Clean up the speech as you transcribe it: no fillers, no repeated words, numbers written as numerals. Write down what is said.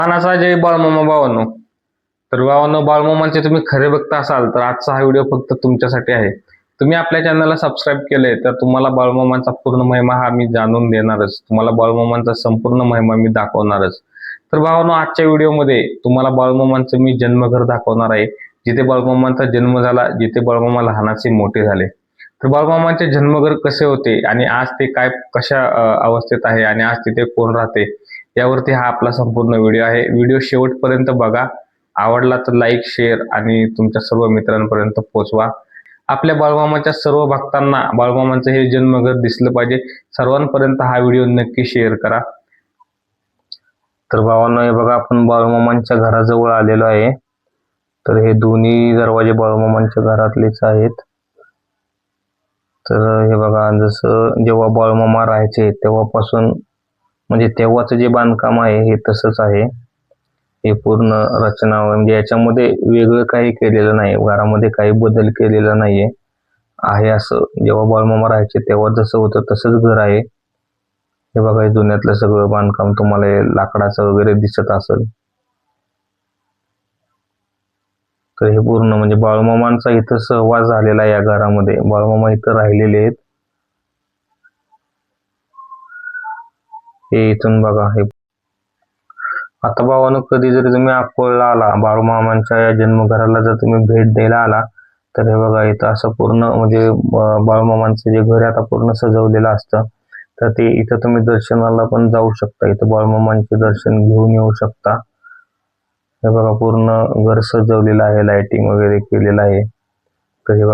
लहानाचा जय बाळमामा भावांनो. तर भावांनो, बाळमामांचे तुम्ही खरे भक्त असाल तर आजचा हा व्हिडिओ फक्त तुमच्यासाठी आहे. तुम्ही आपल्या चॅनलला सबस्क्राईब केले तर तुम्हाला बाळमामांचा पूर्ण महिमा हा मी जाणून देणारच, तुम्हाला बाळमामांचा संपूर्ण महिमा मी दाखवणारच. तर भावांनो, आजच्या व्हिडिओमध्ये तुम्हाला बाळमामांचं मी जन्मघर दाखवणार आहे, जिथे बाळमामांचा जन्म झाला, जिथे बाळमामा लहानाचे मोठे झाले. तर बाळमामांचे जन्मघर कसे होते आणि आज ते काय कशा अवस्थेत आहे आणि आज तिथे कोण राहते, यावरती हा आपला संपूर्ण व्हिडिओ आहे. व्हिडिओ शेवटपर्यंत बघा. आवडला तर लाईक, शेअर आणि तुमच्या सर्व मित्रांपर्यंत पोहोचवा. आपल्या बाळमामाच्या सर्व भक्तांना बाळमामांचं हे जन्मघर दिसलं पाहिजे. सर्वांपर्यंत हा व्हिडिओ नक्की शेअर करा. तर भावांनो, हे बघा, आपण बाळमामांच्या घराजवळ आलेलो आहे. तर हे दोन्ही दरवाजे बाळमामांच्या घरातलेच आहेत. तर हे बघा, जसं जेव्हा बाळमामा राहायचे तेव्हापासून, म्हणजे तेव्हाचं जे बांधकाम आहे हे तसंच आहे. हे पूर्ण रचना, म्हणजे याच्यामध्ये वेगळं काही केलेलं नाही, घरामध्ये काही बदल केलेला नाहीये. आहे असं जेव्हा बाळमामा राहायचे तेव्हा जसं होतं तसंच घर आहे. हे बघा, हे जुन्यातलं सगळं बांधकाम तुम्हाला लाकडाचं वगैरे दिसत असेल. तर हे पूर्ण म्हणजे बाळमामांचा इथं सहवास झालेला आहे या घरामध्ये. बाळमामा इथं राहिलेले आहेत. हे इथून बघा. हे आता भावानं, कधी जरी तुम्ही अकोलला आला, बाळमामांच्या या जन्मघराला जर तुम्ही भेट द्यायला आला, तर हे बघा, इथं असं पूर्ण म्हणजे बाळमामांचं जे घर आता पूर्ण सजवलेलं असतं. तर ते इथं तुम्ही दर्शनाला पण जाऊ शकता, इथं बाळमामांचे दर्शन घेऊन येऊ शकता. हे बघा, पूर्ण घर सजवलेलं आहे, लाइटिंग वगैरे केलेलं आहे. तर हे बघा.